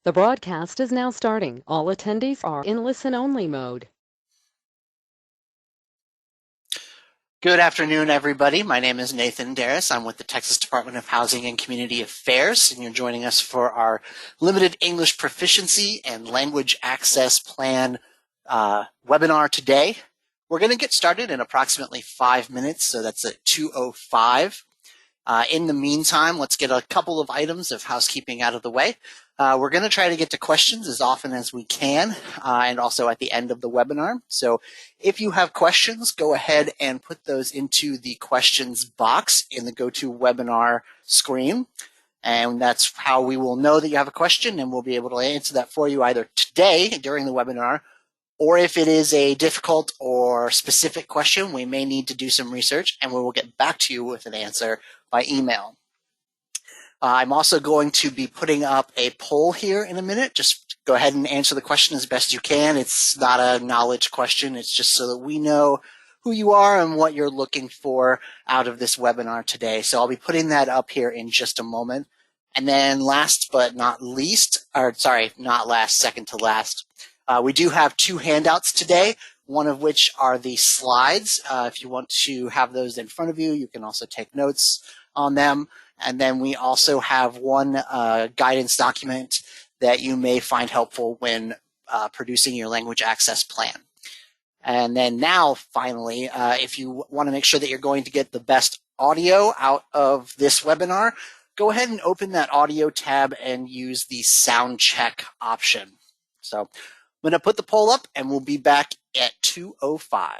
The broadcast is now starting. All attendees are in listen-only mode. Good afternoon, everybody. My name is Nathan Darris. I'm with the Texas Department of Housing and Community Affairs, and you're joining us for our Limited English Proficiency and Language Access Plan webinar today. We're going to get started in approximately 5 minutes, so that's at 2:05. In the meantime, let's get a couple of items of housekeeping out of the way. We're going to try to get to questions as often as we can, and also at the end of the webinar. So if you have questions, go ahead and put those into the questions box in the GoToWebinar screen. And that's how we will know that you have a question, and we'll be able to answer that for you either today during the webinar, or if it is a difficult or specific question, we may need to do some research, and we will get back to you with an answer by email. I'm also going to be putting up a poll here in a minute. Just go ahead and answer the question as best you can. It's not a knowledge question. It's just so that we know who you are and what you're looking for out of this webinar today. So I'll be putting that up here in just a moment. And then last but not least, or sorry, not last, second to last, we do have two handouts today, one of which are the slides. If you want to have those in front of you, you can also take notes on them. And then we also have one guidance document that you may find helpful when producing your language access plan. And then now, finally, if you want to make sure that you're going to get the best audio out of this webinar, go ahead and open that audio tab and use the sound check option. So I'm going to put the poll up, and we'll be back at 2:05.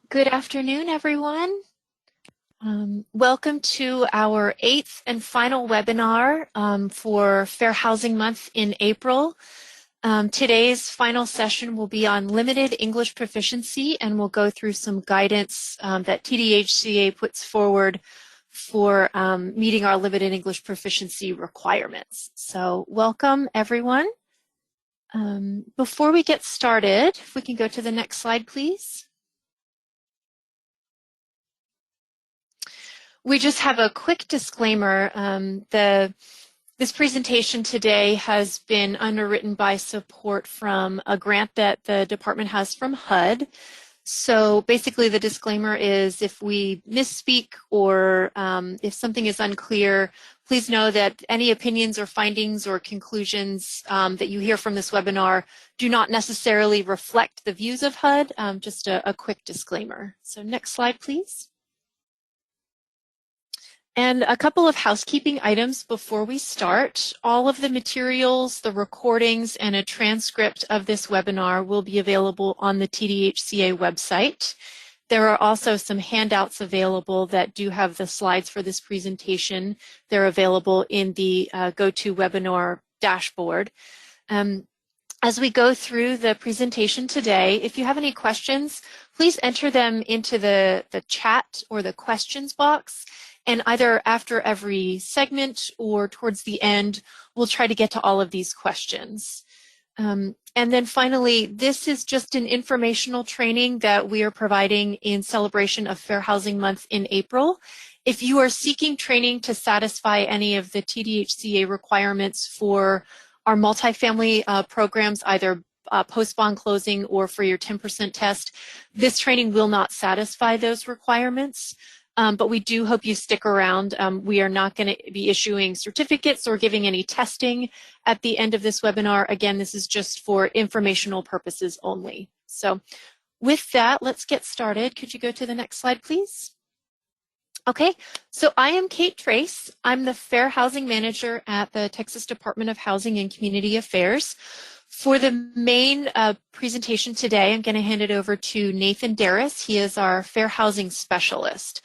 Good afternoon, everyone. Welcome to our 8th and final webinar for Fair Housing Month in April. Today's final session will be on limited English proficiency, and we'll go through some guidance that TDHCA puts forward for meeting our limited English proficiency requirements. So welcome, everyone. Before we get started, if we can go to the next slide, please. We just have a quick disclaimer. This presentation today has been underwritten by support from a grant that the department has from HUD. So basically the disclaimer is if we misspeak or if something is unclear, please know that any opinions or findings or conclusions that you hear from this webinar do not necessarily reflect the views of HUD. Just a quick disclaimer. So next slide, please. And a couple of housekeeping items before we start. All of the materials, the recordings, and a transcript of this webinar will be available on the TDHCA website. There are also some handouts available that do have the slides for this presentation. They're available in the GoToWebinar dashboard. As we go through the presentation today, if you have any questions, please enter them into the chat or the questions box. And either after every segment or towards the end, we'll try to get to all of these questions. And then finally, this is just an informational training that we are providing in celebration of Fair Housing Month in April. If you are seeking training to satisfy any of the TDHCA requirements for our multifamily programs, either post-bond closing or for your 10% test, this training will not satisfy those requirements. But we do hope you stick around. We are not going to be issuing certificates or giving any testing at the end of this webinar. Again, this is just for informational purposes only. So with that, let's get started. Could you go to the next slide, please? Okay, so I am Kate Trace. I'm the Fair Housing Manager at the Texas Department of Housing and Community Affairs. For the main presentation today, I'm going to hand it over to Nathan Darris. He is our Fair Housing Specialist.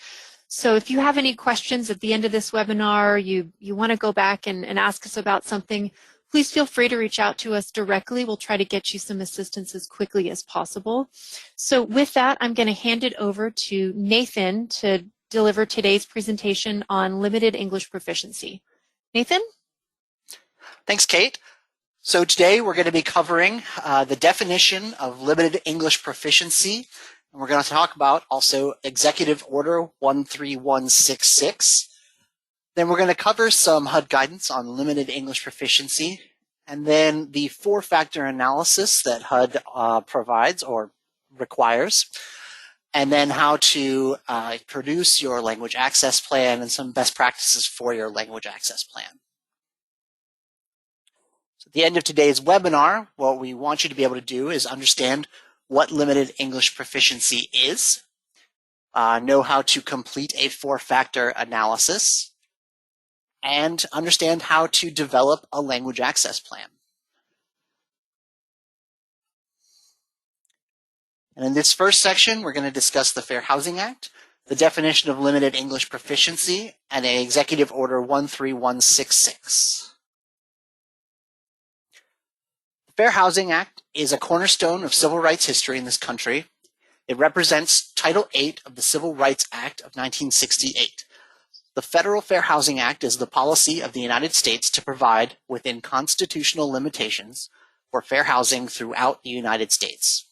So if you have any questions at the end of this webinar, you want to go back and ask us about something, please feel free to reach out to us directly. We'll try to get you some assistance as quickly as possible. So with that, I'm going to hand it over to Nathan to deliver today's presentation on limited English proficiency. Nathan? Thanks, Kate. So today we're going to be covering the definition of limited English proficiency. And we're going to talk about also Executive Order 13166. Then we're going to cover some HUD guidance on limited English proficiency. And then the four-factor analysis that HUD provides or requires. And then how to produce your language access plan and some best practices for your language access plan. At the end of today's webinar, what we want you to be able to do is understand what limited English proficiency is, know how to complete a four-factor analysis, and understand how to develop a language access plan. And in this first section, we're going to discuss the Fair Housing Act, the definition of limited English proficiency, and Executive Order 13166. Fair Housing Act is a cornerstone of civil rights history in this country. It represents Title VIII of the Civil Rights Act of 1968. The Federal Fair Housing Act is the policy of the United States to provide, within constitutional limitations, for fair housing throughout the United States.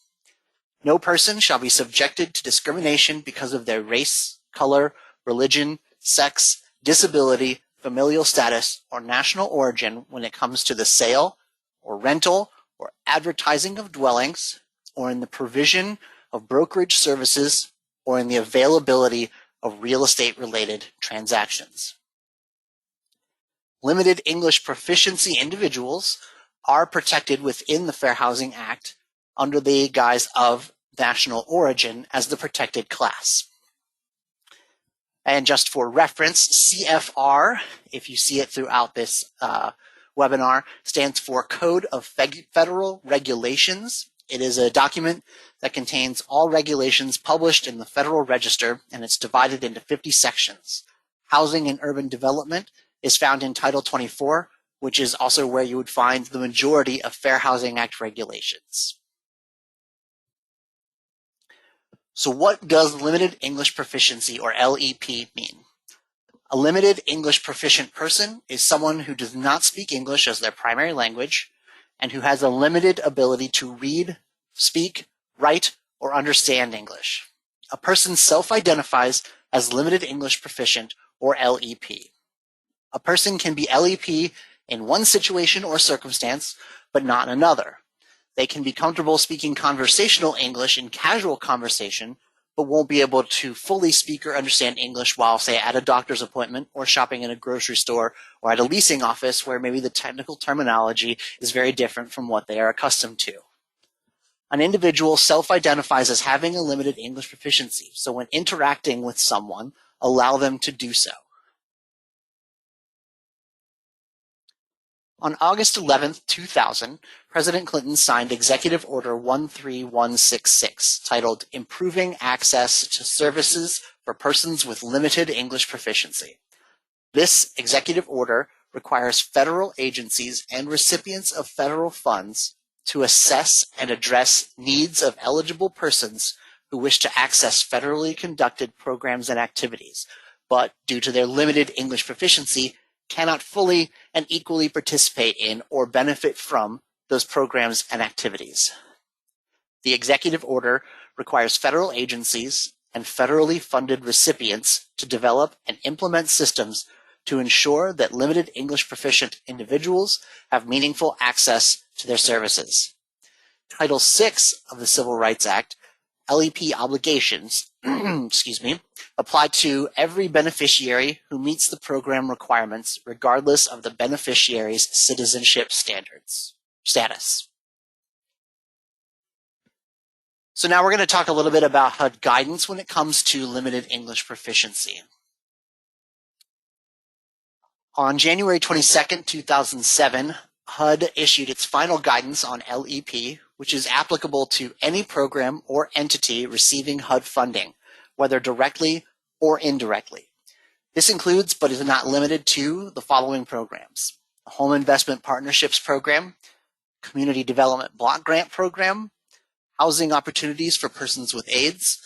No person shall be subjected to discrimination because of their race, color, religion, sex, disability, familial status, or national origin when it comes to the sale or rental or advertising of dwellings, or in the provision of brokerage services, or in the availability of real estate-related transactions. Limited English proficiency individuals are protected within the Fair Housing Act under the guise of national origin as the protected class. And just for reference, CFR, if you see it throughout this webinar, stands for Code of Federal Regulations. It is a document that contains all regulations published in the Federal Register, and it's divided into 50 sections. Housing and urban development is found in Title 24, which is also where you would find the majority of Fair Housing Act regulations. So what does limited English proficiency, or LEP, mean? A limited English proficient person is someone who does not speak English as their primary language and who has a limited ability to read, speak, write, or understand English. A person self-identifies as limited English proficient, or LEP. A person can be LEP in one situation or circumstance, but not in another. They can be comfortable speaking conversational English in casual conversation, but won't be able to fully speak or understand English while, say, at a doctor's appointment or shopping in a grocery store or at a leasing office where maybe the technical terminology is very different from what they are accustomed to. An individual self-identifies as having a limited English proficiency, so when interacting with someone, allow them to do so. On August 11, 2000, President Clinton signed Executive Order 13166, titled Improving Access to Services for Persons with Limited English Proficiency. This executive order requires federal agencies and recipients of federal funds to assess and address needs of eligible persons who wish to access federally conducted programs and activities, but due to their limited English proficiency, cannot fully and equally participate in or benefit from those programs and activities. The executive order requires federal agencies and federally funded recipients to develop and implement systems to ensure that limited English proficient individuals have meaningful access to their services. Title VI of the Civil Rights Act, LEP obligations, apply to every beneficiary who meets the program requirements regardless of the beneficiary's citizenship status. So now we're going to talk a little bit about HUD guidance when it comes to limited English proficiency. On January 22, 2007, HUD issued its final guidance on LEP, which is applicable to any program or entity receiving HUD funding, whether directly or indirectly. This includes, but is not limited to, the following programs: the Home Investment Partnerships Program, Community Development Block Grant Program, Housing Opportunities for Persons with AIDS,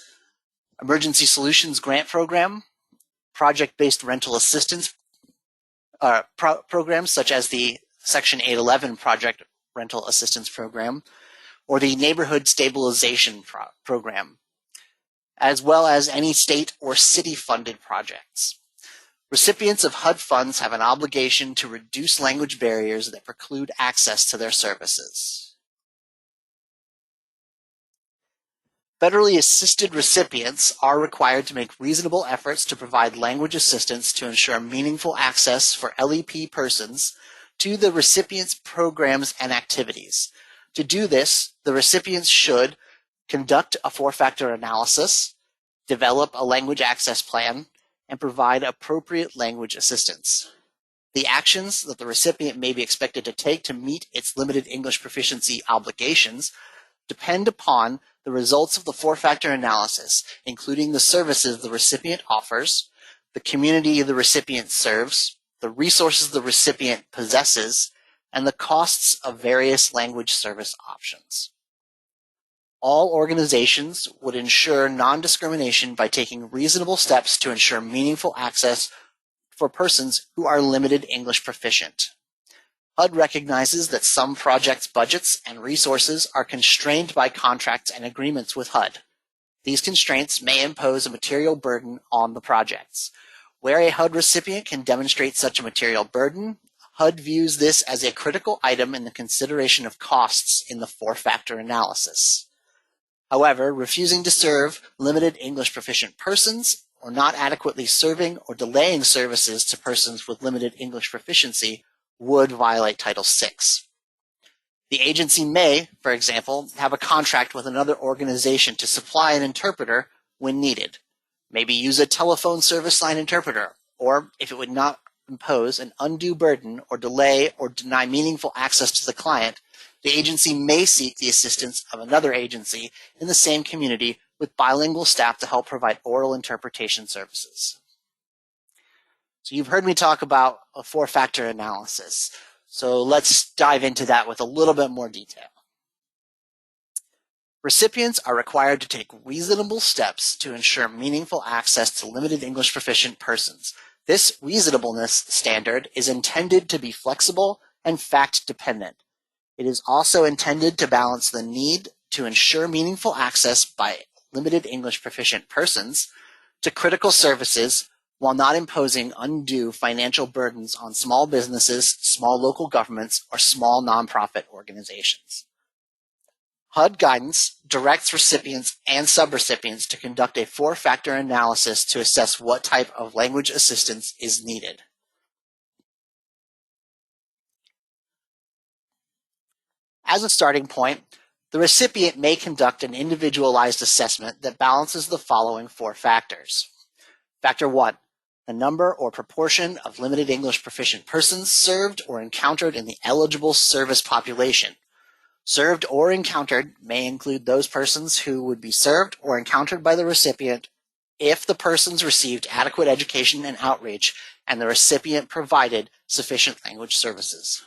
Emergency Solutions Grant Program, project-based rental assistance programs such as the Section 811 Project Rental Assistance Program, or the Neighborhood Stabilization Program, as well as any state or city-funded projects. Recipients of HUD funds have an obligation to reduce language barriers that preclude access to their services. Federally assisted recipients are required to make reasonable efforts to provide language assistance to ensure meaningful access for LEP persons to the recipient's programs and activities. To do this, the recipients should conduct a four-factor analysis, develop a language access plan, and provide appropriate language assistance. The actions that the recipient may be expected to take to meet its limited English proficiency obligations depend upon the results of the four-factor analysis, including the services the recipient offers, the community the recipient serves, the resources the recipient possesses, and the costs of various language service options. All organizations would ensure non-discrimination by taking reasonable steps to ensure meaningful access for persons who are limited English proficient. HUD recognizes that some projects' budgets and resources are constrained by contracts and agreements with HUD. These constraints may impose a material burden on the projects. Where a HUD recipient can demonstrate such a material burden, HUD views this as a critical item in the consideration of costs in the four-factor analysis. However, refusing to serve limited English proficient persons, or not adequately serving or delaying services to persons with limited English proficiency would violate Title VI. The agency may, for example, have a contract with another organization to supply an interpreter when needed, maybe use a telephone service line interpreter, or if it would not impose an undue burden or delay or deny meaningful access to the client, the agency may seek the assistance of another agency in the same community with bilingual staff to help provide oral interpretation services. So you've heard me talk about a four-factor analysis. So let's dive into that with a little bit more detail. Recipients are required to take reasonable steps to ensure meaningful access to limited English proficient persons. This reasonableness standard is intended to be flexible and fact-dependent. It is also intended to balance the need to ensure meaningful access by limited English proficient persons to critical services while not imposing undue financial burdens on small businesses, small local governments, or small nonprofit organizations. HUD Guidance directs recipients and subrecipients to conduct a 4-factor analysis to assess what type of language assistance is needed. As a starting point, the recipient may conduct an individualized assessment that balances the following 4 factors. Factor 1, the number or proportion of limited English proficient persons served or encountered in the eligible service population. Served or encountered may include those persons who would be served or encountered by the recipient if the persons received adequate education and outreach and the recipient provided sufficient language services.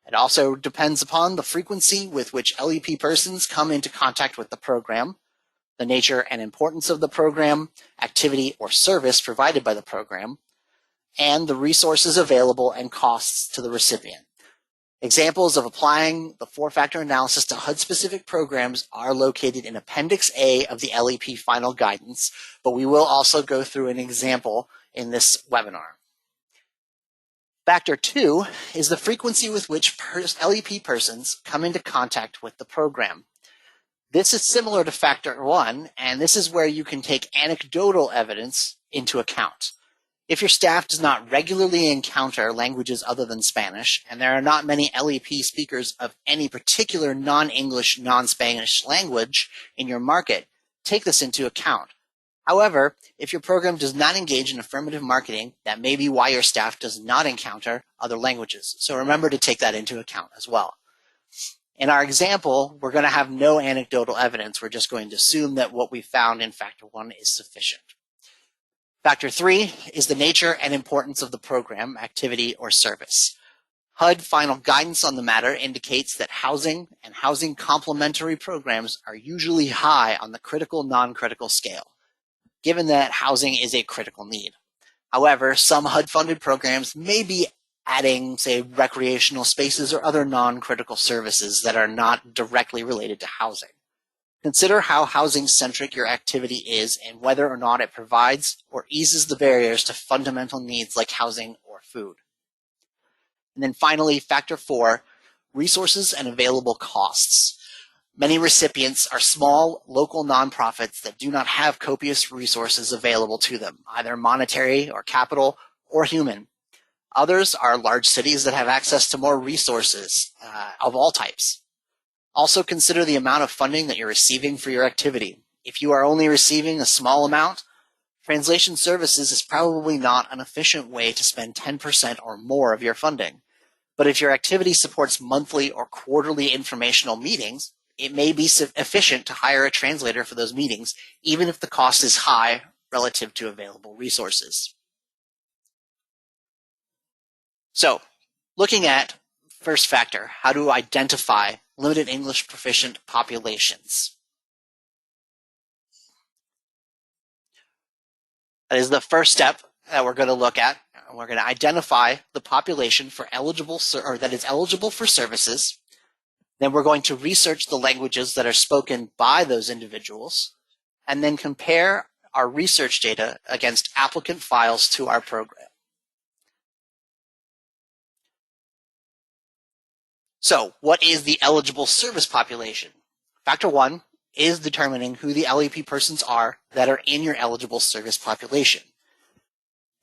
It also depends upon the frequency with which LEP persons come into contact with the program, the nature and importance of the program, activity or service provided by the program, and the resources available and costs to the recipient. Examples of applying the 4-factor analysis to HUD-specific programs are located in Appendix A of the LEP Final Guidance, but we will also go through an example in this webinar. Factor 2 is the frequency with which LEP persons come into contact with the program. This is similar to Factor 1, and this is where you can take anecdotal evidence into account. If your staff does not regularly encounter languages other than Spanish, and there are not many LEP speakers of any particular non-English, non-Spanish language in your market, take this into account. However, if your program does not engage in affirmative marketing, that may be why your staff does not encounter other languages. So remember to take that into account as well. In our example, we're going to have no anecdotal evidence. We're just going to assume that what we found in Factor 1 is sufficient. Factor 3 is the nature and importance of the program, activity, or service. HUD Final Guidance on the matter indicates that housing and housing complementary programs are usually high on the critical, non-critical scale, given that housing is a critical need. However, some HUD-funded programs may be adding, say, recreational spaces or other non-critical services that are not directly related to housing. Consider how housing-centric your activity is and whether or not it provides or eases the barriers to fundamental needs like housing or food. And then finally, Factor 4, resources and available costs. Many recipients are small, local nonprofits that do not have copious resources available to them, either monetary or capital or human. Others are large cities that have access to more resources of all types. Also consider the amount of funding that you're receiving for your activity. If you are only receiving a small amount, translation services is probably not an efficient way to spend 10% or more of your funding. But if your activity supports monthly or quarterly informational meetings, it may be efficient to hire a translator for those meetings, even if the cost is high relative to available resources. So, looking at first factor, how to identify limited English proficient populations. That is the first step that we're going to look at. We're going to identify the population for that is eligible for services. Then we're going to research the languages that are spoken by those individuals, and then compare our research data against applicant files to our program. So, what is the eligible service population? Factor 1 is determining who the LEP persons are that are in your eligible service population.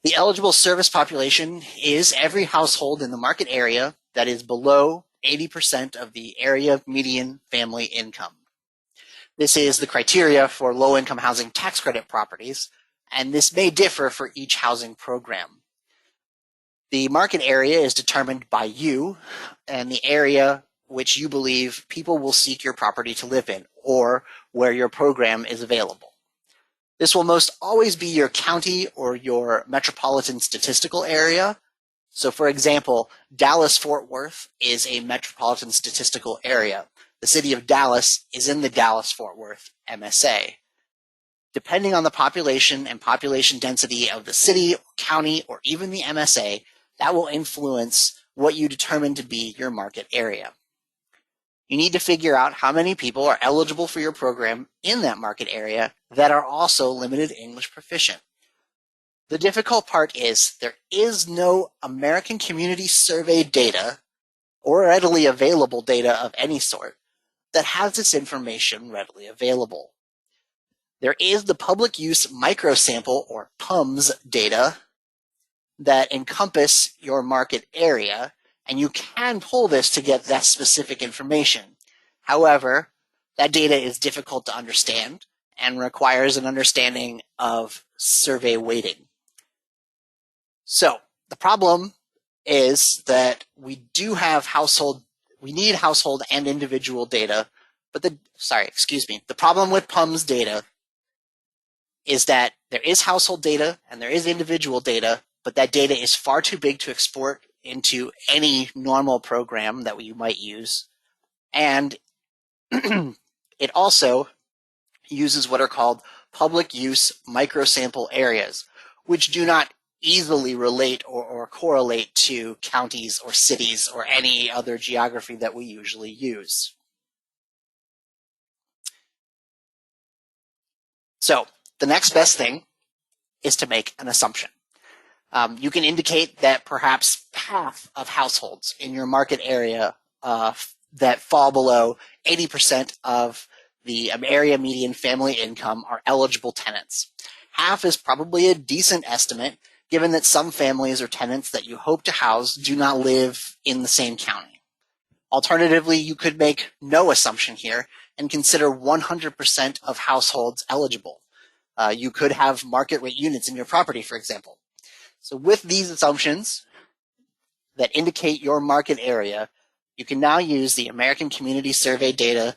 The eligible service population is every household in the market area that is below 80% of the area median family income. This is the criteria for low-income housing tax credit properties, and this may differ for each housing program. The market area is determined by you and the area which you believe people will seek your property to live in, or where your program is available. This will most always be your county or your metropolitan statistical area, So for example, Dallas-Fort Worth is a metropolitan statistical area. The city of Dallas is in the Dallas-Fort Worth MSA. Depending on the population and population density of the city, county, or even the MSA, that will influence what you determine to be your market area. You need to figure out how many people are eligible for your program in that market area that are also limited English proficient. The difficult part is there is no American Community Survey data or readily available data of any sort that has this information readily available. There is the public use microsample or PUMS data that encompass your market area, and you can pull this to get that specific information. However, that data is difficult to understand and requires an understanding of survey weighting. So the problem is that we need household and individual data, but the problem with PUMS data is that there is household data and there is individual data, but that data is far too big to export into any normal program that you might use. And it also uses what are called public use microsample areas, which do not easily relate or correlate to counties or cities or any other geography that we usually use. So the next best thing is to make an assumption. You can indicate that perhaps half of households in your market area that fall below 80% of the area median family income are eligible tenants. Half is probably a decent estimate, given that some families or tenants that you hope to house do not live in the same county. Alternatively, you could make no assumption here and consider 100% of households eligible. You could have market rate units in your property, for example. So with these assumptions that indicate your market area, you can now use the American Community Survey data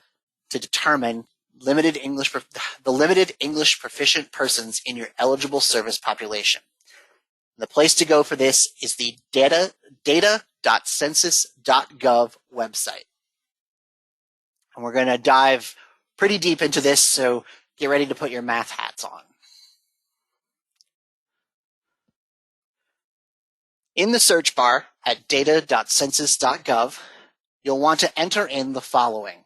to determine the limited English proficient persons in your eligible service population. The place to go for this is the data.census.gov website. And we're going to dive pretty deep into this, so get ready to put your math hats on. In the search bar at data.census.gov, you'll want to enter in the following.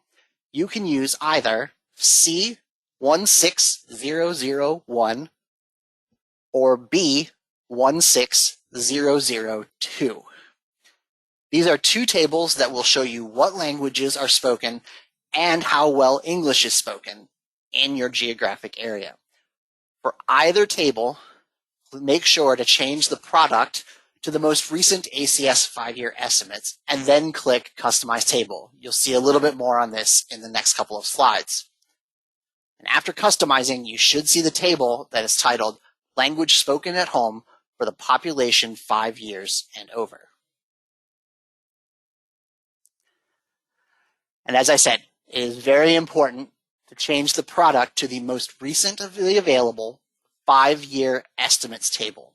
You can use either C16001 or B16002. These are two tables that will show you what languages are spoken and how well English is spoken in your geographic area. For either table, make sure to change the product to the most recent ACS 5-year estimates, and then click Customize Table. You'll see a little bit more on this in the next couple of slides. And after customizing, you should see the table that is titled Language Spoken at Home for the population 5 years and over. And as I said, it is very important to change the product to the most recently available 5-year estimates table.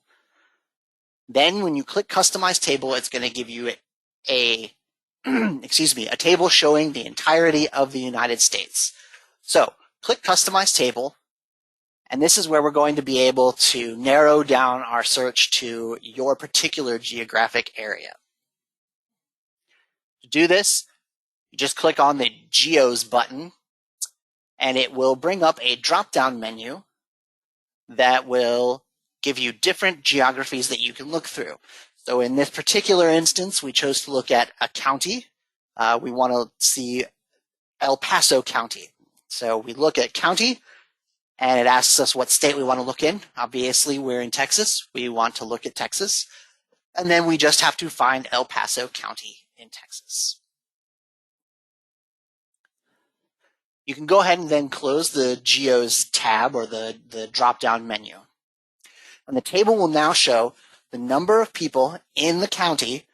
Then when you click Customize Table, it's going to give you a table showing the entirety of the United States. So click Customize Table, and this is where we're going to be able to narrow down our search to your particular geographic area. To do this, you just click on the Geos button, and it will bring up a drop-down menu that will give you different geographies that you can look through. So in this particular instance, we chose to look at a county. We want to see El Paso County. So we look at county, and it asks us what state we want to look in. Obviously, we're in Texas. We want to look at Texas. And then we just have to find El Paso County in Texas. You can go ahead and then close the Geos tab or the drop-down menu. And the table will now show the number of people in the county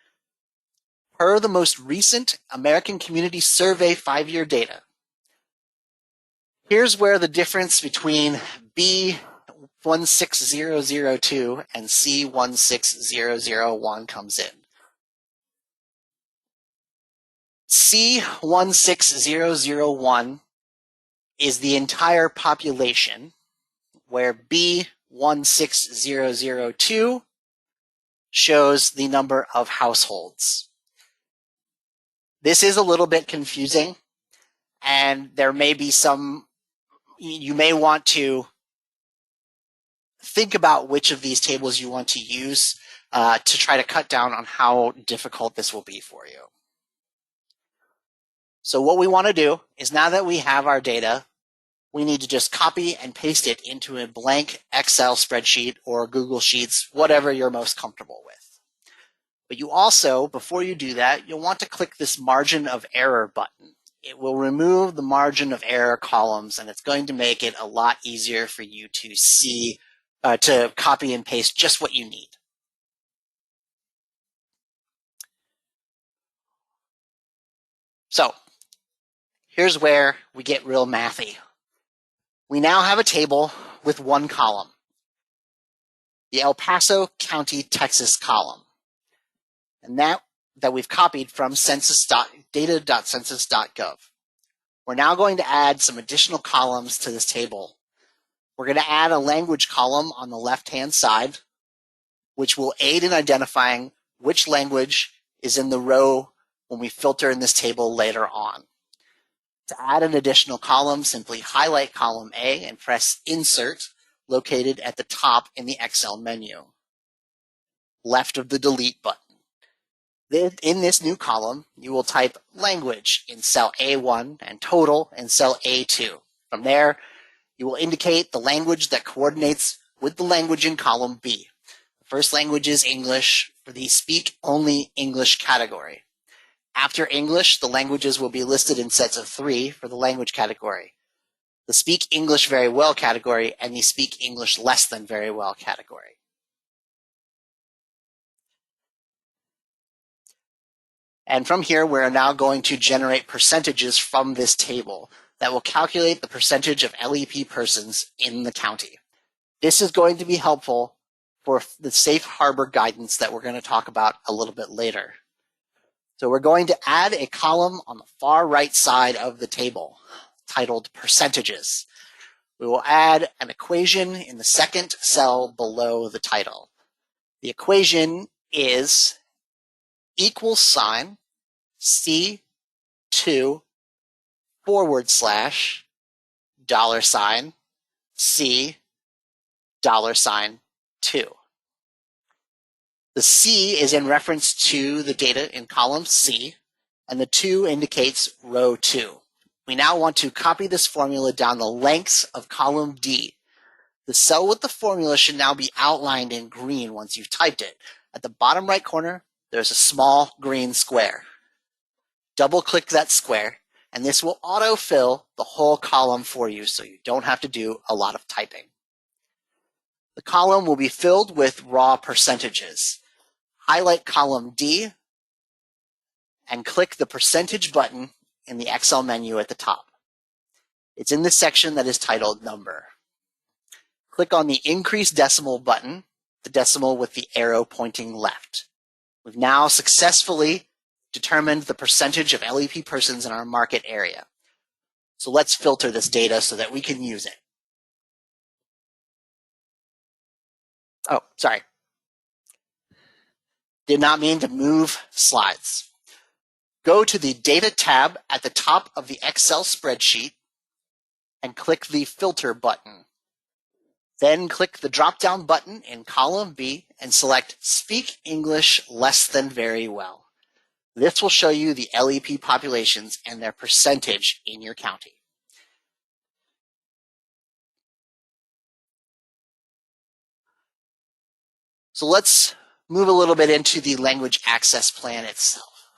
per the most recent American Community Survey 5-year data. Here's where the difference between C16002 and C16001 comes in. C16001 is the entire population, where B16002 shows the number of households. This is a little bit confusing, and there may be you may want to think about which of these tables you want to use to try to cut down on how difficult this will be for you. So what we want to do is, now that we have our data, we need to just copy and paste it into a blank Excel spreadsheet or Google Sheets, whatever you're most comfortable with. But you also, before you do that, you'll want to click this margin of error button. It will remove the margin of error columns, and it's going to make it a lot easier for you to see, to copy and paste just what you need. So here's where we get real mathy. We now have a table with one column, the El Paso County, Texas column, and that we've copied from data.census.gov. We're now going to add some additional columns to this table. We're going to add a language column on the left-hand side, which will aid in identifying which language is in the row when we filter in this table later on. To add an additional column, simply highlight column A and press Insert, located at the top in the Excel menu, left of the Delete button. Then, in this new column, you will type language in cell A1 and total in cell A2. From there, you will indicate the language that coordinates with the language in column B. The first language is English for the Speak Only English category. After English, the languages will be listed in sets of 3 for the language category, the Speak English Very Well category, and the Speak English Less Than Very Well category. And from here, we're now going to generate percentages from this table that will calculate the percentage of LEP persons in the county. This is going to be helpful for the safe harbor guidance that we're going to talk about a little bit later. So we're going to add a column on the far right side of the table titled percentages. We will add an equation in the second cell below the title. The equation is equals sign C2 / $sign C $2. The C is in reference to the data in column C, and the 2 indicates row 2. We now want to copy this formula down the lengths of column D. The cell with the formula should now be outlined in green once you've typed it. At the bottom right corner, there's a small green square. Double-click that square, and this will autofill the whole column for you, so you don't have to do a lot of typing. The column will be filled with raw percentages. Highlight column D and click the percentage button in the Excel menu at the top. It's in the section that is titled Number. Click on the Increase Decimal button, the decimal with the arrow pointing left. We've now successfully determined the percentage of LEP persons in our market area. So let's filter this data so that we can use it. Oh, sorry. Did not mean to move slides. Go to the Data tab at the top of the Excel spreadsheet and click the Filter button. Then click the drop-down button in column B and select Speak English Less Than Very Well. This will show you the LEP populations and their percentage in your county. So let's move a little bit into the language access plan itself.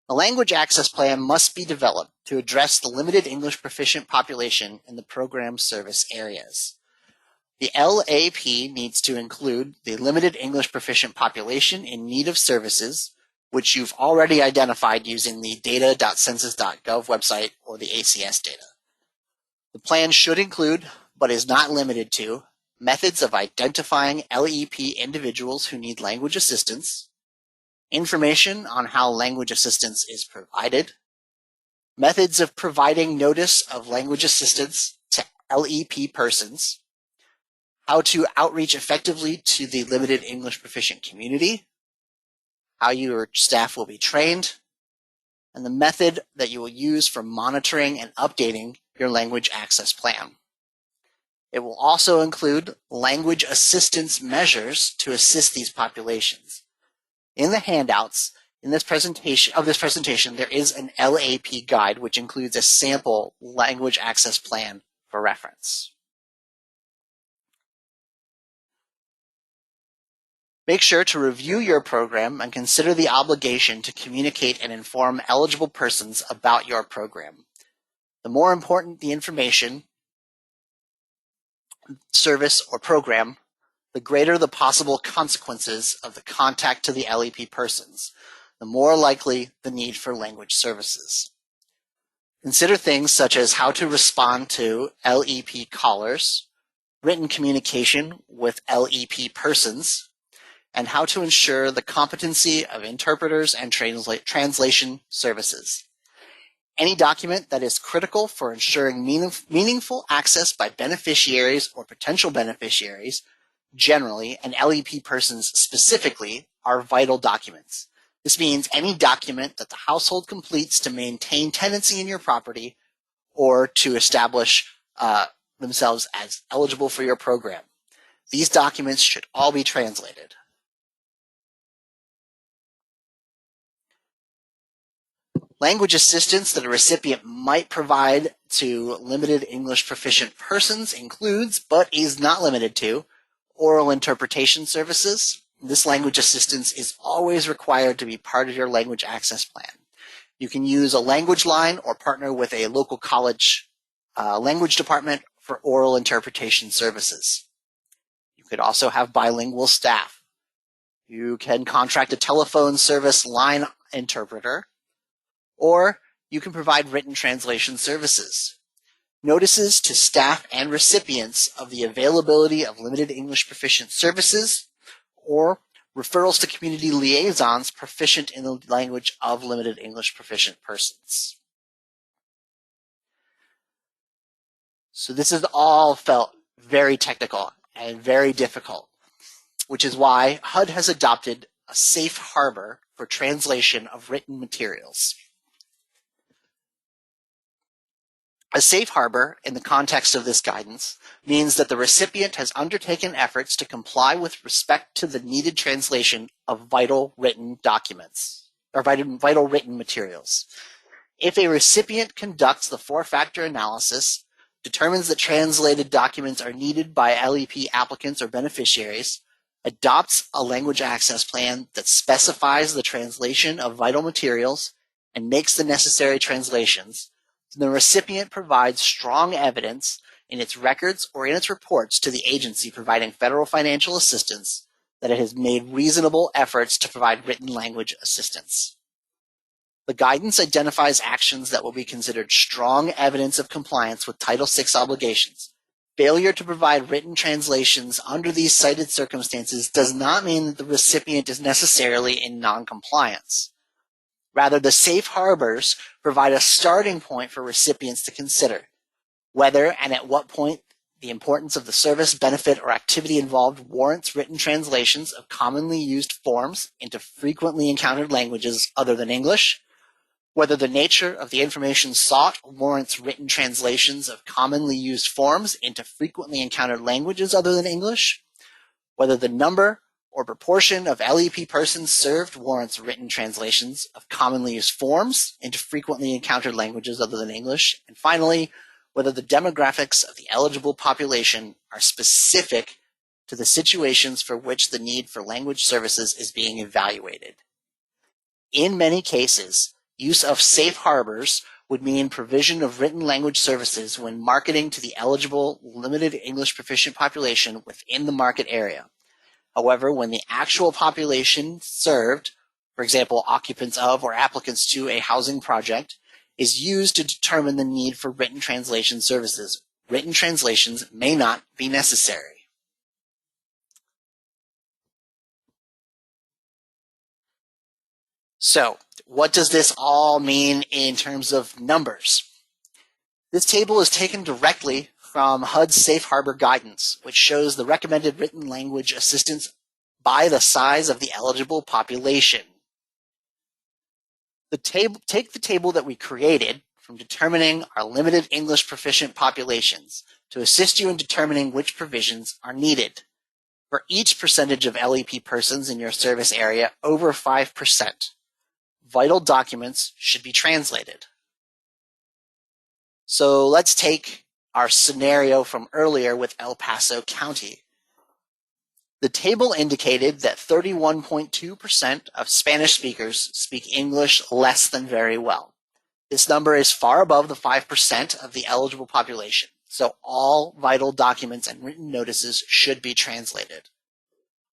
A language access plan must be developed to address the limited English proficient population in the program service areas. The LAP needs to include the limited English proficient population in need of services, which you've already identified using the data.census.gov website or the ACS data. The plan should include but is not limited to, methods of identifying LEP individuals who need language assistance, information on how language assistance is provided, methods of providing notice of language assistance to LEP persons, how to outreach effectively to the limited English proficient community, how your staff will be trained, and the method that you will use for monitoring and updating your language access plan. It will also include language assistance measures to assist these populations. In the handouts in this presentation, there is an LAP guide which includes a sample language access plan for reference. Make sure to review your program and consider the obligation to communicate and inform eligible persons about your program. The more important the information, service, or program, the greater the possible consequences of the contact to the LEP persons, the more likely the need for language services. Consider things such as how to respond to LEP callers, written communication with LEP persons, and how to ensure the competency of interpreters and translation services. Any document that is critical for ensuring meaningful access by beneficiaries or potential beneficiaries, generally, and LEP persons specifically, are vital documents. This means any document that the household completes to maintain tenancy in your property or to establish themselves as eligible for your program. These documents should all be translated. Language assistance that a recipient might provide to limited English proficient persons includes, but is not limited to, oral interpretation services. This language assistance is always required to be part of your language access plan. You can use a language line or partner with a local college language department for oral interpretation services. You could also have bilingual staff. You can contract a telephone service line interpreter, or you can provide written translation services. Notices to staff and recipients of the availability of limited English proficient services, or referrals to community liaisons proficient in the language of limited English proficient persons. So this has all felt very technical and very difficult, which is why HUD has adopted a safe harbor for translation of written materials. A safe harbor, in the context of this guidance, means that the recipient has undertaken efforts to comply with respect to the needed translation of vital written documents, or vital written materials. If a recipient conducts the four-factor analysis, determines that translated documents are needed by LEP applicants or beneficiaries, adopts a language access plan that specifies the translation of vital materials, and makes the necessary translations, the recipient provides strong evidence in its records or in its reports to the agency providing federal financial assistance that it has made reasonable efforts to provide written language assistance. The guidance identifies actions that will be considered strong evidence of compliance with Title VI obligations. Failure to provide written translations under these cited circumstances does not mean that the recipient is necessarily in non-compliance. Rather, the safe harbors provide a starting point for recipients to consider whether and at what point the importance of the service, benefit, or activity involved warrants written translations of commonly used forms into frequently encountered languages other than English, whether the nature of the information sought warrants written translations of commonly used forms into frequently encountered languages other than English, whether the number or proportion of LEP persons served warrants written translations of commonly used forms into frequently encountered languages other than English, and finally, whether the demographics of the eligible population are specific to the situations for which the need for language services is being evaluated. In many cases, use of safe harbors would mean provision of written language services when marketing to the eligible limited English proficient population within the market area. However, when the actual population served, for example, occupants of or applicants to a housing project, is used to determine the need for written translation services, written translations may not be necessary. So, what does this all mean in terms of numbers? This table is taken directly from HUD's Safe Harbor Guidance, which shows the recommended written language assistance by the size of the eligible population. Take the table that we created from determining our limited English proficient populations to assist you in determining which provisions are needed. For each percentage of LEP persons in your service area over 5%, vital documents should be translated. So let's take our scenario from earlier with El Paso County. The table indicated that 31.2% of Spanish speakers speak English less than very well. This number is far above the 5% of the eligible population, so all vital documents and written notices should be translated.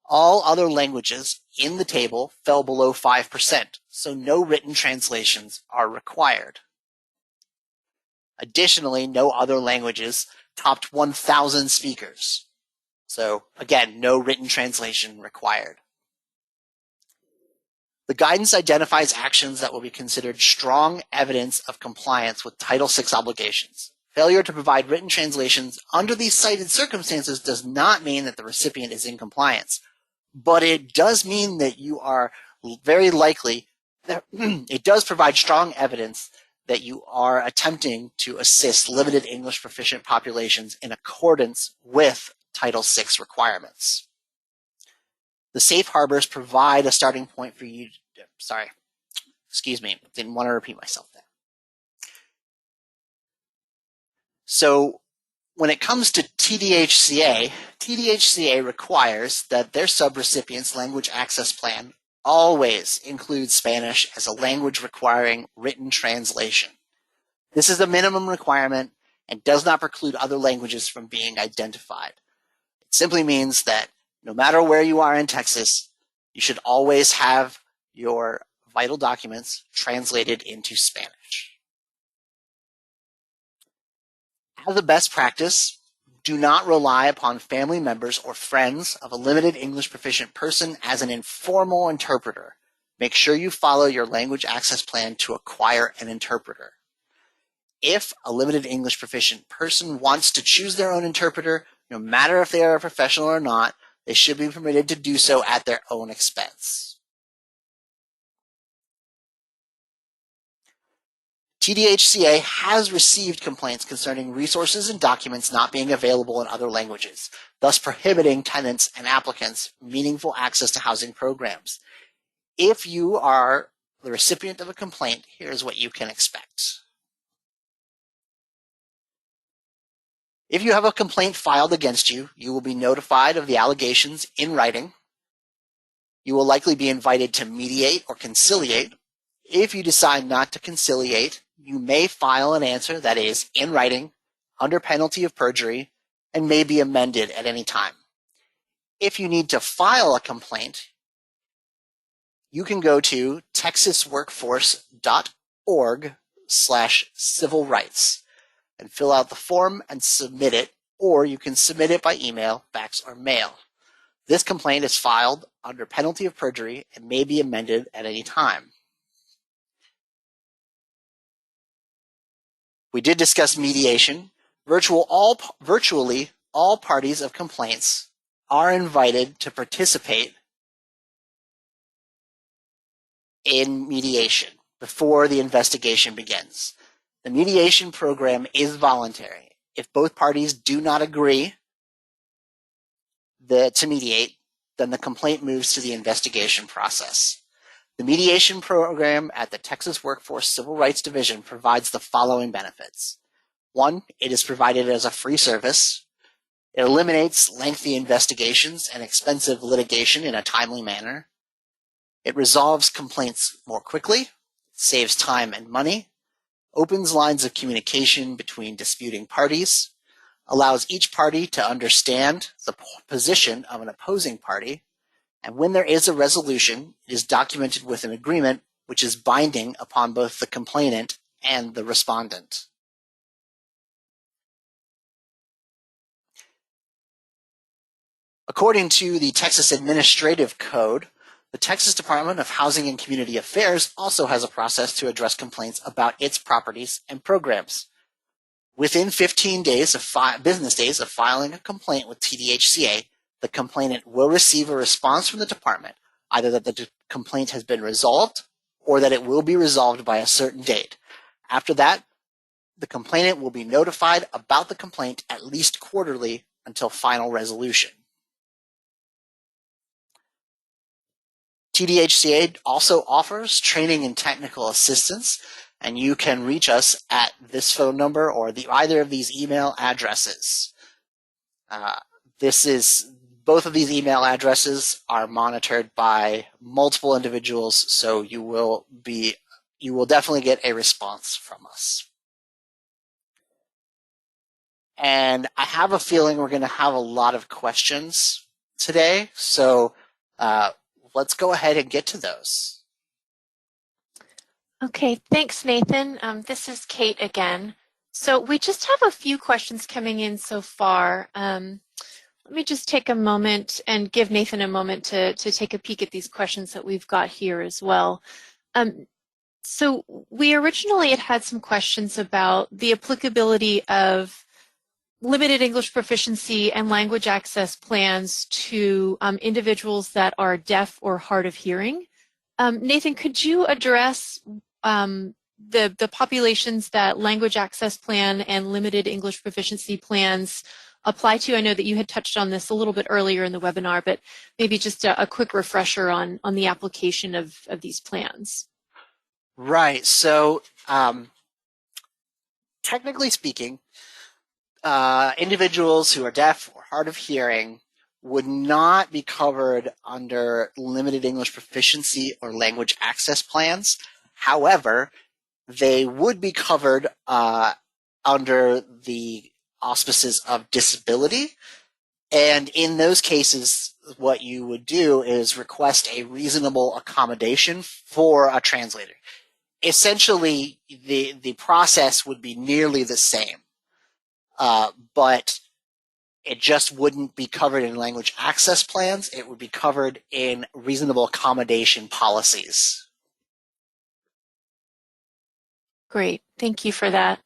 All other languages in the table fell below 5%, so no written translations are required. Additionally, no other languages topped 1,000 speakers. So again, no written translation required. The guidance identifies actions that will be considered strong evidence of compliance with Title VI obligations. Failure to provide written translations under these cited circumstances does not mean that the recipient is in compliance, but it does mean that you are very likely, that it does provide strong evidence that you are attempting to assist limited English proficient populations in accordance with Title VI requirements. The safe harbors provide a starting point for you. Didn't want to repeat myself there. So when it comes to TDHCA, TDHCA requires that their subrecipient's language access plan always includes Spanish as a language requiring written translation. This is a minimum requirement and does not preclude other languages from being identified. It simply means that no matter where you are in Texas, you should always have your vital documents translated into Spanish. As a best practice, do not rely upon family members or friends of a limited English proficient person as an informal interpreter. Make sure you follow your language access plan to acquire an interpreter. If a limited English proficient person wants to choose their own interpreter, no matter if they are a professional or not, they should be permitted to do so at their own expense. TDHCA has received complaints concerning resources and documents not being available in other languages, thus prohibiting tenants and applicants meaningful access to housing programs. If you are the recipient of a complaint, here's what you can expect. If you have a complaint filed against you, you will be notified of the allegations in writing. You will likely be invited to mediate or conciliate. If you decide not to conciliate, you may file an answer that is in writing, under penalty of perjury, and may be amended at any time. If you need to file a complaint, you can go to texasworkforce.org/civil rights and fill out the form and submit it, or you can submit it by email, fax, or mail. This complaint is filed under penalty of perjury and may be amended at any time. We did discuss mediation. Virtually all parties of complaints are invited to participate in mediation before the investigation begins. The mediation program is voluntary. If both parties do not agree to mediate, then the complaint moves to the investigation process. The mediation program at the Texas Workforce Civil Rights Division provides the following benefits. 1, it is provided as a free service. It eliminates lengthy investigations and expensive litigation in a timely manner. It resolves complaints more quickly, saves time and money, opens lines of communication between disputing parties, allows each party to understand the position of an opposing party, and when there is a resolution, it is documented with an agreement which is binding upon both the complainant and the respondent. According to the Texas Administrative Code, the Texas Department of Housing and Community Affairs also has a process to address complaints about its properties and programs. Within 15 days of business days of filing a complaint with TDHCA, the complainant will receive a response from the department, either that the complaint has been resolved or that it will be resolved by a certain date. After that, the complainant will be notified about the complaint at least quarterly until final resolution. TDHCA also offers training and technical assistance, and you can reach us at this phone number or either of these email addresses. Both of these email addresses are monitored by multiple individuals, so you will definitely get a response from us. And I have a feeling we're going to have a lot of questions today, so let's go ahead and get to those. Okay, thanks, Nathan. This is Kate again. So we just have a few questions coming in so far. Let me just take a moment and give Nathan a moment to take a peek at these questions that we've got here as well. So we originally had some questions about the applicability of limited English proficiency and language access plans to individuals that are deaf or hard of hearing. Nathan, could you address the populations that language access plan and limited English proficiency plans apply to? I know that you had touched on this a little bit earlier in the webinar, but maybe just a quick refresher on the application of these plans. Right. So technically speaking, individuals who are deaf or hard of hearing would not be covered under limited English proficiency or language access plans. However, they would be covered under the auspices of disability. And in those cases, what you would do is request a reasonable accommodation for a translator. Essentially, the process would be nearly the same, but it just wouldn't be covered in language access plans. It would be covered in reasonable accommodation policies. Great, thank you for that.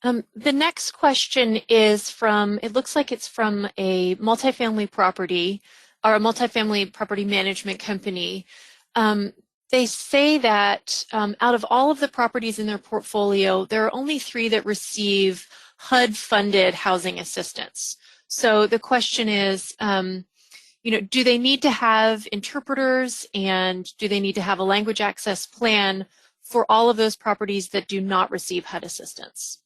The next question is from, it looks like it's from a multifamily property or a multifamily property management company. They say that out of all of the properties in their portfolio, there are only 3 that receive HUD-funded housing assistance. So the question is, do they need to have interpreters, and do they need to have a language access plan for all of those properties that do not receive HUD assistance?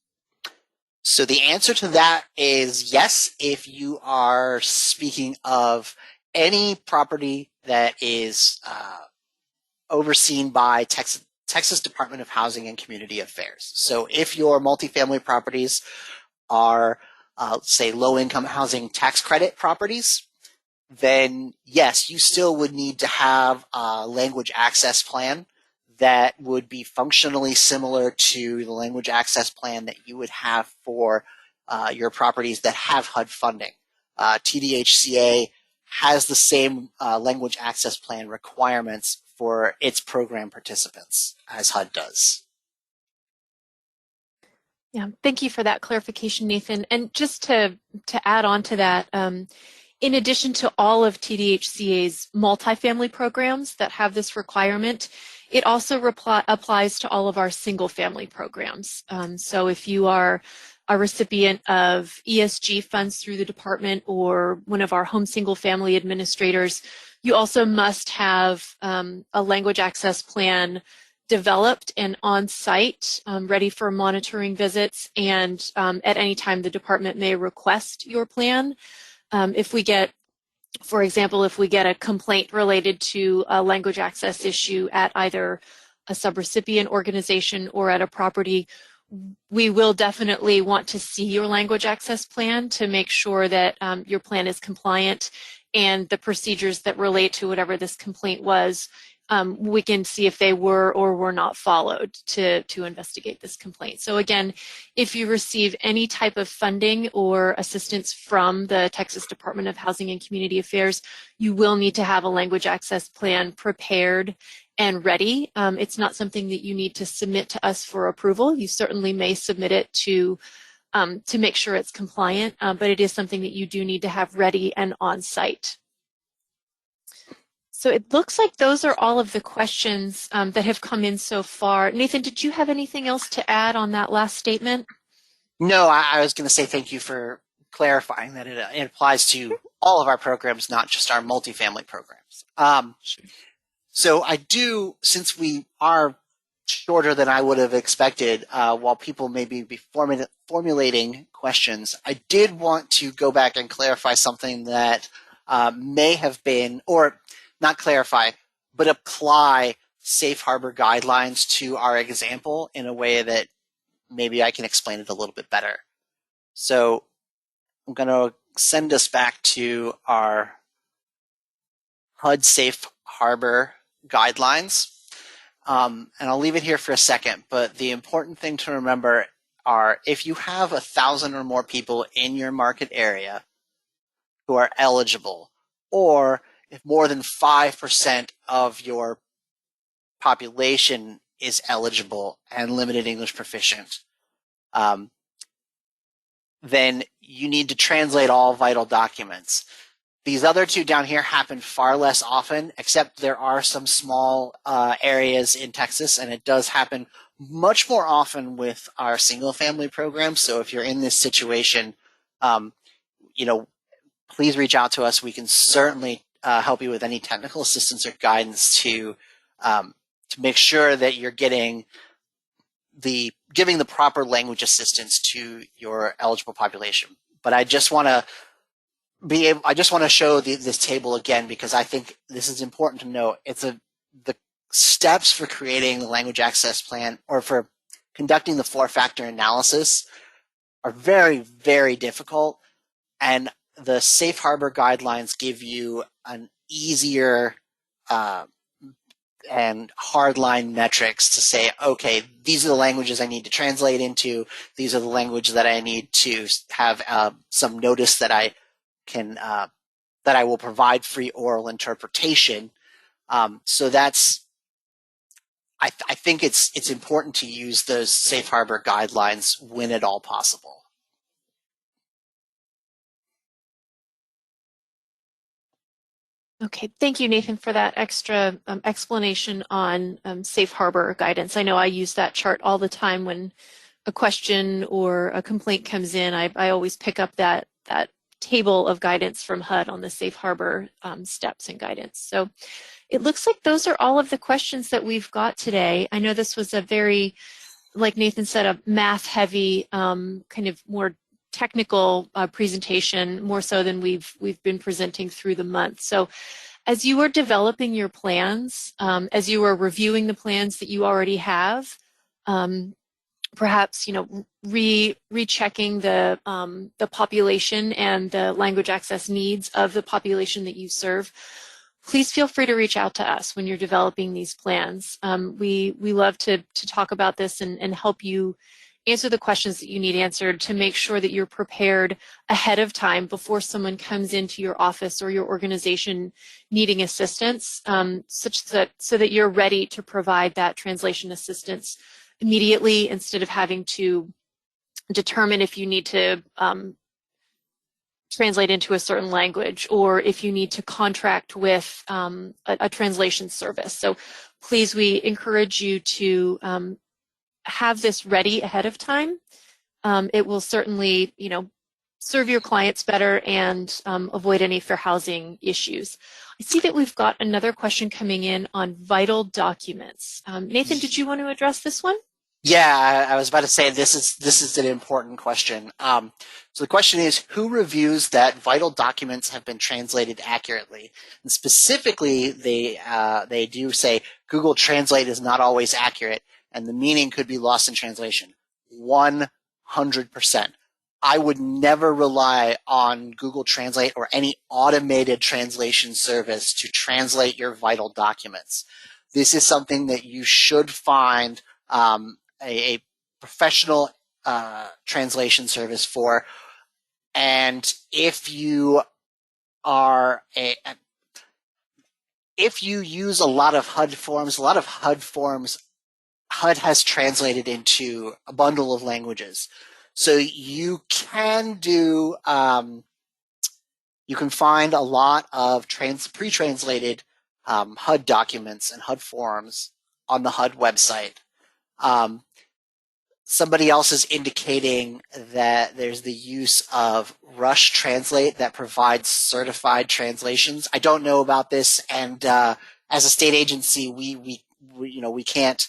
So the answer to that is yes, if you are speaking of any property that is overseen by Texas Department of Housing and Community Affairs. So if your multifamily properties are, say, low-income housing tax credit properties, then yes, you still would need to have a language access plan that would be functionally similar to the language access plan that you would have for your properties that have HUD funding. TDHCA has the same language access plan requirements for its program participants as HUD does. Yeah, thank you for that clarification, Nathan. And just to add on to that, in addition to all of TDHCA's multifamily programs that have this requirement, it also applies to all of our single-family programs. So if you are a recipient of ESG funds through the department or one of our home single-family administrators, you also must have a language access plan developed and on-site, ready for monitoring visits, and at any time the department may request your plan. For example, if we get a complaint related to a language access issue at either a subrecipient organization or at a property, we will definitely want to see your language access plan to make sure that your plan is compliant and the procedures that relate to whatever this complaint was we can see if they were or were not followed to investigate this complaint. So again, if you receive any type of funding or assistance from the Texas Department of Housing and Community Affairs, you will need to have a language access plan prepared and ready. It's not something that you need to submit to us for approval. You certainly may submit it to make sure it's compliant, but it is something that you do need to have ready and on site. So it looks like those are all of the questions that have come in so far. Nathan, did you have anything else to add on that last statement? No, I was going to say thank you for clarifying that it applies to all of our programs, not just our multifamily programs. So I do, since we are shorter than I would have expected, while people may be formulating questions, I did want to go back and clarify something that may have been, or not clarify, but apply safe harbor guidelines to our example in a way that maybe I can explain it a little bit better. So I'm going to send us back to our HUD safe harbor guidelines. And I'll leave it here for a second, but the important thing to remember are if you have 1,000 or more people in your market area who are eligible, or if more than 5% of your population is eligible and limited English proficient, then you need to translate all vital documents. These other two down here happen far less often, except there are some small areas in Texas, and it does happen much more often with our single-family programs. So if you're in this situation, please reach out to us. We can certainly help you with any technical assistance or guidance to make sure that you're giving the proper language assistance to your eligible population. But I just want to show this table again because I think this is important to know. The steps for creating the language access plan or for conducting the 4-factor analysis are very, very difficult, and the safe harbor guidelines give you an easier and hardline metrics to say, okay, these are the languages I need to translate into. These are the language that I need to have some notice that I can that I will provide free oral interpretation. So that's I think it's important to use those safe harbor guidelines when at all possible. Okay, thank you, Nathan, for that extra explanation on safe harbor guidance. I know I use that chart all the time when a question or a complaint comes in. I always pick up that table of guidance from HUD on the safe harbor steps and guidance. So it looks like those are all of the questions that we've got today. I know this was a very, like Nathan said, a math-heavy, kind of more technical presentation, more so than we've been presenting through the month. So as you are developing your plans, as you are reviewing the plans that you already have, perhaps rechecking the population and the language access needs of the population that you serve, please feel free to reach out to us when you're developing these plans. We love to talk about this and help you answer the questions that you need answered to make sure that you're prepared ahead of time before someone comes into your office or your organization needing assistance, so that you're ready to provide that translation assistance immediately instead of having to determine if you need to translate into a certain language or if you need to contract with a translation service. So please, we encourage you to have this ready ahead of time. It will certainly, serve your clients better and avoid any fair housing issues. I see that we've got another question coming in on vital documents. Nathan, did you want to address this one? Yeah, I was about to say this is an important question. So the question is, who reviews that vital documents have been translated accurately? And specifically, they do say Google Translate is not always accurate, and the meaning could be lost in translation. 100%. I would never rely on Google Translate or any automated translation service to translate your vital documents. this is something that you should find a professional translation service for. And if you are if you use a lot of HUD forms, HUD has translated into a bundle of languages. So you can do, you can find a lot of pre-translated HUD documents and HUD forms on the HUD website. Somebody else is indicating that there's the use of Rush Translate that provides certified translations. I don't know about this, and as a state agency, we can't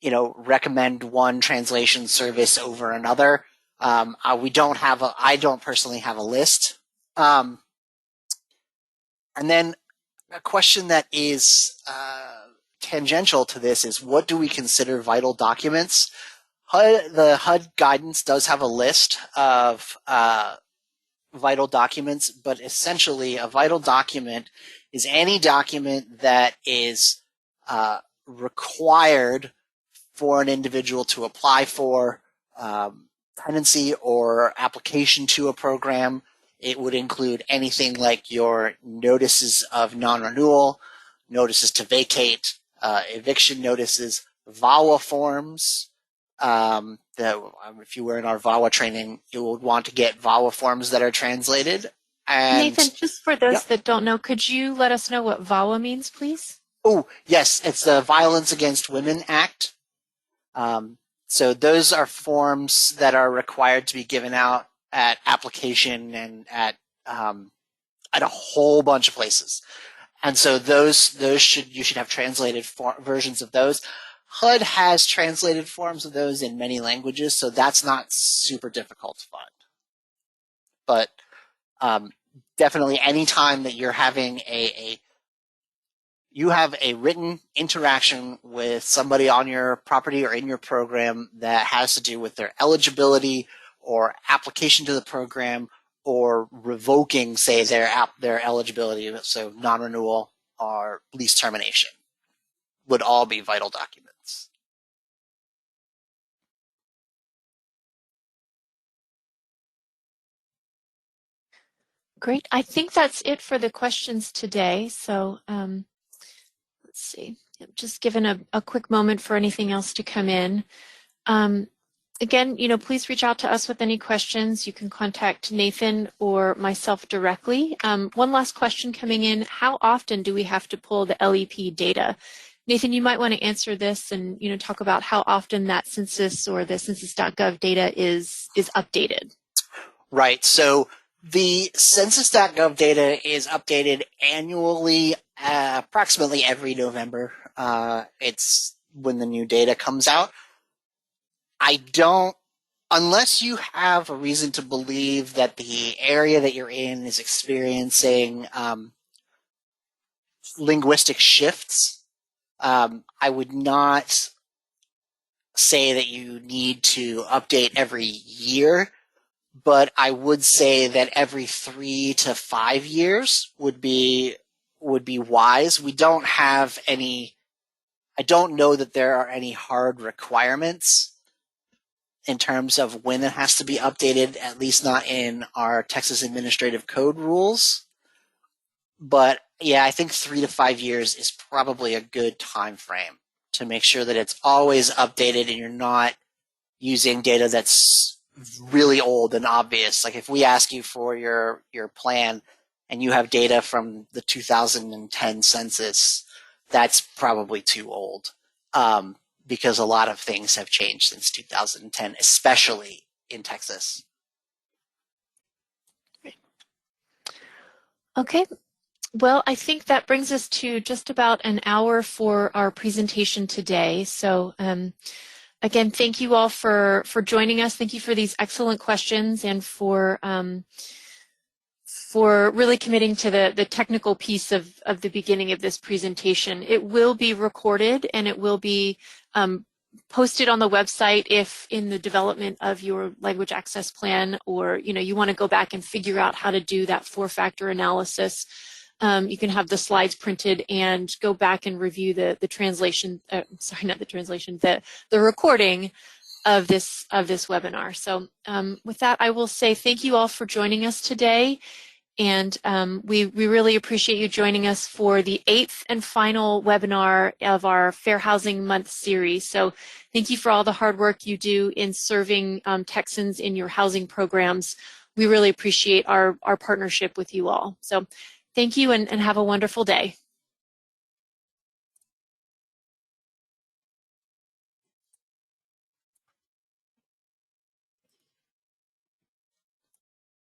recommend one translation service over another. I don't personally have a list. And then a question that is tangential to this is, what do we consider vital documents? The HUD guidance does have a list of vital documents, but essentially a vital document is any document that is required for an individual to apply for tenancy or application to a program. It would include anything like your notices of non-renewal, notices to vacate, eviction notices, VAWA forms. If you were in our VAWA training, you would want to get VAWA forms that are translated. And Nathan, just for those that don't know, could you let us know what VAWA means, please? Oh, yes, it's the Violence Against Women Act. So those are forms that are required to be given out at application and at a whole bunch of places. And so you should have translated versions of those. HUD has translated forms of those in many languages, so that's not super difficult to find. But definitely any time that you're having you have a written interaction with somebody on your property or in your program that has to do with their eligibility or application to the program or revoking, say, their eligibility, so non-renewal or lease termination, would all be vital documents. Great. I think that's it for the questions today. So let's see. Just given a quick moment for anything else to come in. Again, please reach out to us with any questions. You can contact Nathan or myself directly. One last question coming in: how often do we have to pull the LEP data? Nathan, you might want to answer this and talk about how often that census or the census.gov data is updated. Right. So the census.gov data is updated annually, approximately every November. It's when the new data comes out. Unless you have a reason to believe that the area that you're in is experiencing linguistic shifts, I would not say that you need to update every year, but I would say that every 3 to 5 years would be wise. I don't know that there are any hard requirements in terms of when it has to be updated, at least not in our Texas Administrative Code rules. But yeah, I think 3 to 5 years is probably a good time frame to make sure that it's always updated and you're not using data that's really old and obvious. Like if we ask you for your plan and you have data from the 2010 census, that's probably too old. Because a lot of things have changed since 2010, especially in Texas. Okay. Well, I think that brings us to just about an hour for our presentation today. So again, thank you all for joining us. Thank you for these excellent questions and for really committing to the technical piece of the beginning of this presentation. It will be recorded and it will be posted on the website if in the development of your language access plan or you want to go back and figure out how to do that 4-factor analysis. You can have the slides printed and go back and review the translation, sorry, not the translation, the recording of this webinar. So with that, I will say thank you all for joining us today. And we really appreciate you joining us for the 8th and final webinar of our Fair Housing Month series. So thank you for all the hard work you do in serving Texans in your housing programs. We really appreciate our partnership with you all. So thank you and have a wonderful day.